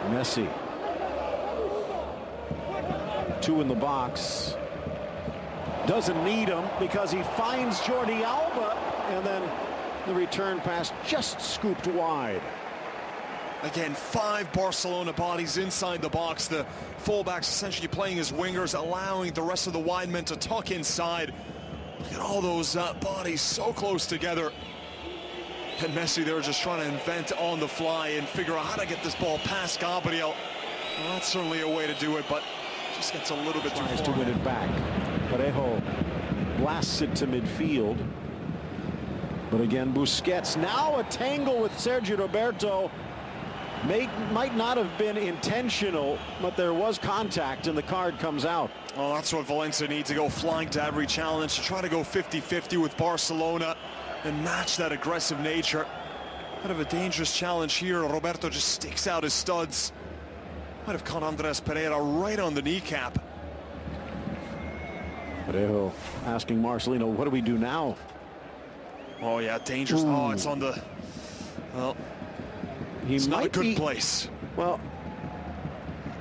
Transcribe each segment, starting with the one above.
Messi. Two in the box. Doesn't need him because he finds Jordi Alba, and then the return pass just scooped wide. Again, 5 Barcelona bodies inside the box. The fullbacks essentially playing as wingers, allowing the rest of the wide men to tuck inside. Look at all those bodies so close together. And Messi there just trying to invent on the fly and figure out how to get this ball past Gabriel. Well, that's certainly a way to do it, but just gets a little bit too far. Tries to win it back. Parejo blasts it to midfield. But again, Busquets, now a tangle with Sergio Roberto. Might not have been intentional, but there was contact, and the card comes out. Well, that's what Valencia need to go flying to every challenge, to try to go 50-50 with Barcelona and match that aggressive nature. Kind of a dangerous challenge here. Roberto just sticks out his studs. Might have caught Andres Pereira right on the kneecap. Parejo asking Marcelino, what do we do now? Oh yeah, dangerous. Ooh. Oh, it's on the... Well, it's not a good place. Well,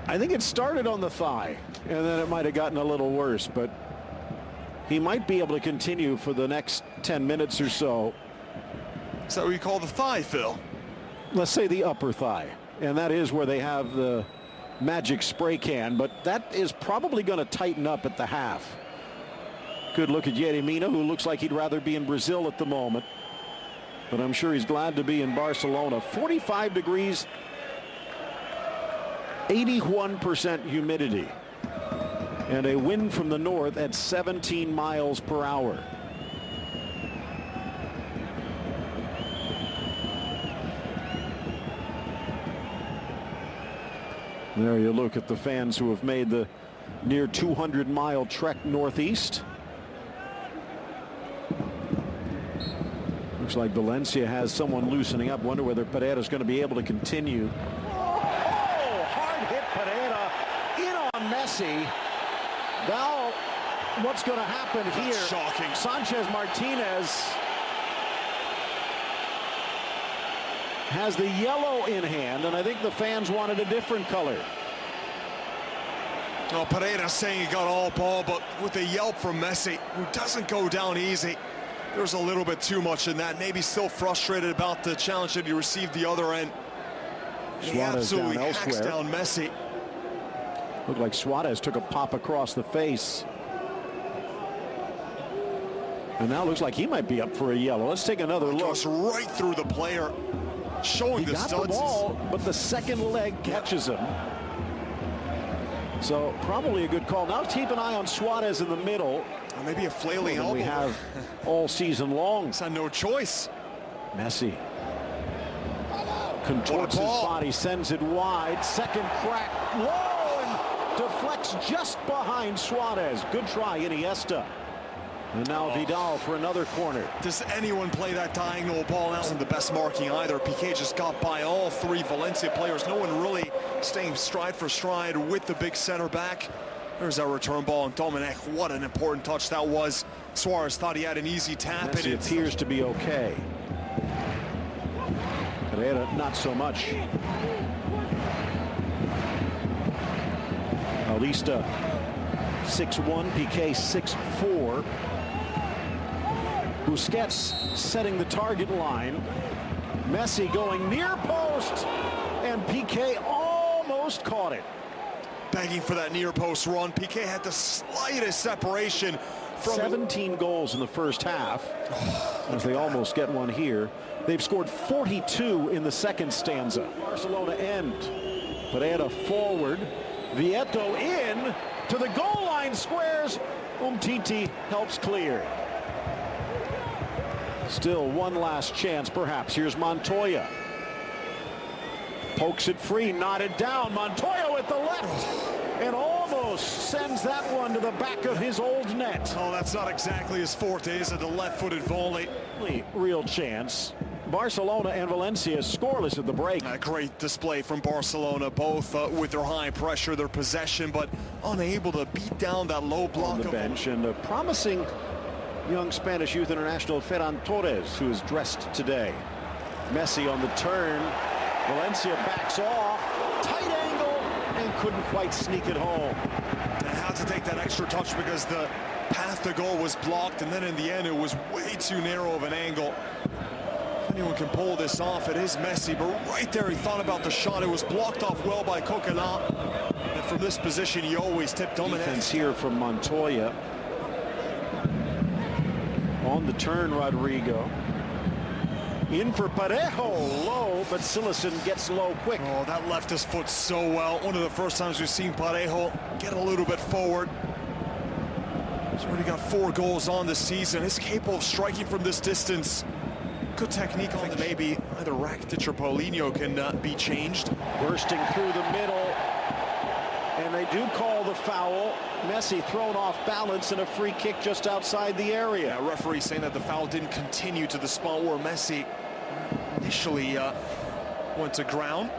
I think it started on the thigh, and then it might have gotten a little worse, but he might be able to continue for the next 10 minutes or so. Is that what you call the thigh, Phil? Let's say the upper thigh, and that is where they have the magic spray can, but that is probably going to tighten up at the half. Good look at Yeremina, who looks like he'd rather be in Brazil at the moment. But I'm sure he's glad to be in Barcelona. 45 degrees, 81% humidity, and a wind from the north at 17 miles per hour. There you look at the fans who have made the near 200-mile trek northeast. Looks like Valencia has someone loosening up. Wonder whether Pereira's going to be able to continue. Oh, hard hit Pereira in on Messi. Now, what's going to happen here? That's shocking. Sanchez Martinez has the yellow in hand, and I think the fans wanted a different color. Oh, Pereira saying he got all ball, but with a yelp from Messi, who doesn't go down easy. There's a little bit too much in that. Maybe still frustrated about the challenge that he received the other end. He absolutely hacks down Messi. Looked like Suarez took a pop across the face. And now looks like he might be up for a yellow. Let's take another look. Goes right through the player, showing the studs. He got the ball, but the second leg catches him. So probably a good call. Now keep an eye on Suarez in the middle. Or maybe a flailing elbow. We have all season long. It's had no choice. Messi contorts his body, sends it wide. Second crack, whoa, and deflects just behind Suarez. Good try, Iniesta. And now Vidal for another corner. Does anyone play that diagonal ball? That wasn't the best marking either. Piqué just got by all 3 Valencia players. No one really staying stride for stride with the big center back. There's that return ball, and Dominic, what an important touch that was. Suarez thought he had an easy tap. Messi appears to be okay. Pereira, not so much. Alista, 6'1", Piqué, 6'4". Busquets setting the target line. Messi going near post, and Piqué almost caught it. Begging for that near post run. Piqué had the slightest separation from 17 goals in the first half, as they almost get one here. They've scored 42 in the second stanza. Barcelona end. Pereira forward. Vieto in to the goal line squares. Umtiti helps clear. Still one last chance, perhaps. Here's Montoya. Pokes it free, knotted down. Montoya with the left, and almost sends that one to the back of his old net. Oh, that's not exactly his forte, is it? The left-footed volley. Real chance. Barcelona and Valencia scoreless at the break. A great display from Barcelona, both with their high pressure, their possession, but unable to beat down that low block on the bench. And a promising young Spanish youth international, Ferran Torres, who is dressed today. Messi on the turn. Valencia backs off. Tight angle and couldn't quite sneak it home. They had to take that extra touch because the path to goal was blocked, and then in the end it was way too narrow of an angle. If anyone can pull this off, it is Messi, but right there he thought about the shot. It was blocked off well by Coquelin, and from this position he always tipped Dominic. Defense here from Montoya. On the turn, Rodrigo. In for Parejo, low, but Cillessen gets low quick. Oh, that left his foot so well. One of the first times we've seen Parejo get a little bit forward. He's already got 4 goals on this season. He's capable of striking from this distance. Good technique on the maybe either Rakitic or Paulinho can be changed. Bursting through the middle, and they do call the foul. Messi thrown off balance and a free kick just outside the area. Yeah, referee saying that the foul didn't continue to the spot where Messi initially went to ground.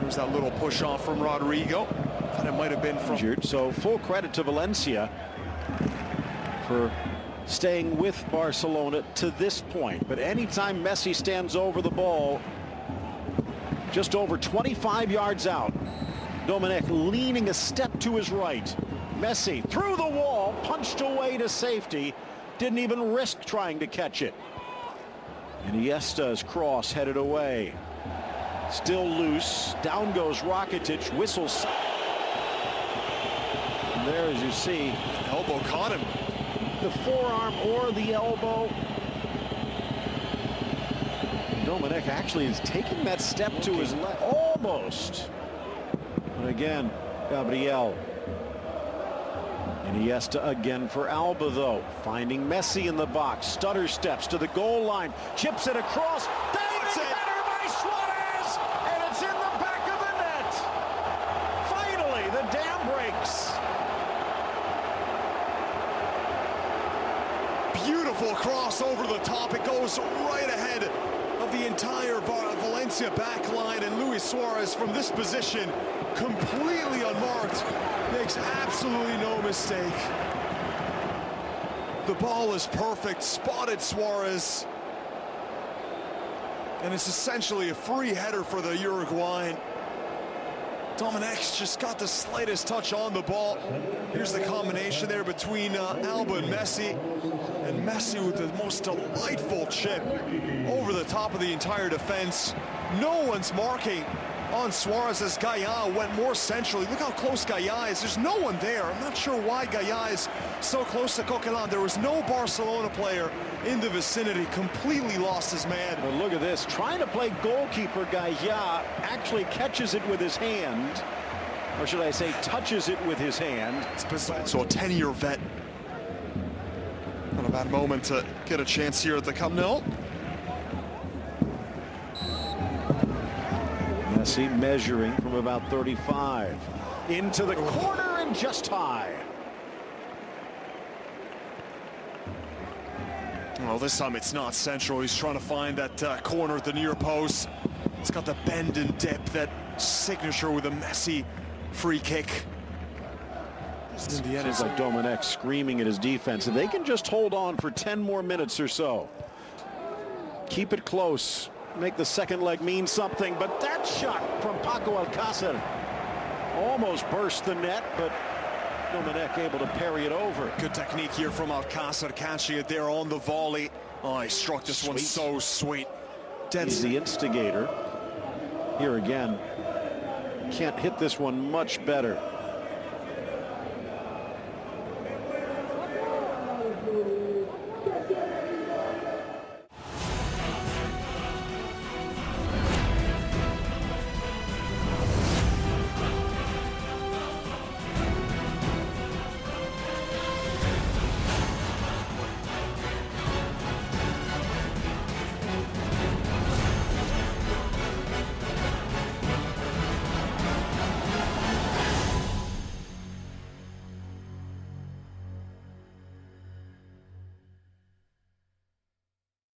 There's that little push off from Rodrigo. Thought it might have been from injured. So full credit to Valencia for staying with Barcelona to this point. But anytime Messi stands over the ball, just over 25 yards out, Dominic leaning a step to his right. Messi through the wall, punched away to safety. Didn't even risk trying to catch it. Iniesta's cross headed away. Still loose. Down goes Rakitic. Whistles. And there, as you see, elbow caught him. The forearm or the elbow. Dominic actually is taking that step to his left. Almost. But again, Gabriel. Iniesta again for Alba, though. Finding Messi in the box. Stutter steps to the goal line. Chips it across. Diving header by Suarez! And it's in the back of the net. Finally, the dam breaks. Beautiful cross over the top. It goes right ahead of the entire Valencia back line, and Luis Suarez from this position, completely unmarked, makes absolutely no mistake. The ball is perfect, spotted Suarez, and it's essentially a free header for the Uruguayan. Domenech's just got the slightest touch on the ball. Here's the combination there between Alba and Messi with the most delightful chip over the top of the entire defense. No one's marking on Suarez as Gaia went more centrally. Look how close Gaia is. There's no one there. I'm not sure why Gaia is so close to Coquelin. There was no Barcelona player in the vicinity. Completely lost his man. But look at this. Trying to play goalkeeper, Gaia actually catches it with his hand. Or should I say touches it with his hand. So a 10-year vet. Not a bad moment to get a chance here at the Camp Nou. Messi measuring from about 35. Into the corner and just high. Well, this time it's not central. He's trying to find that corner at the near post. It's got the bend and dip, that signature with a Messi free kick. In the end, it's like Dominic screaming at his defense. If they can just hold on for 10 more minutes or so, keep it close, make the second leg mean something. But that shot from Paco Alcácer almost burst the net, but Dominic able to parry it over. Good technique here from Alcácer, catching it there on the volley. Oh, he struck this one so sweet. He's the instigator. Here again, can't hit this one much better.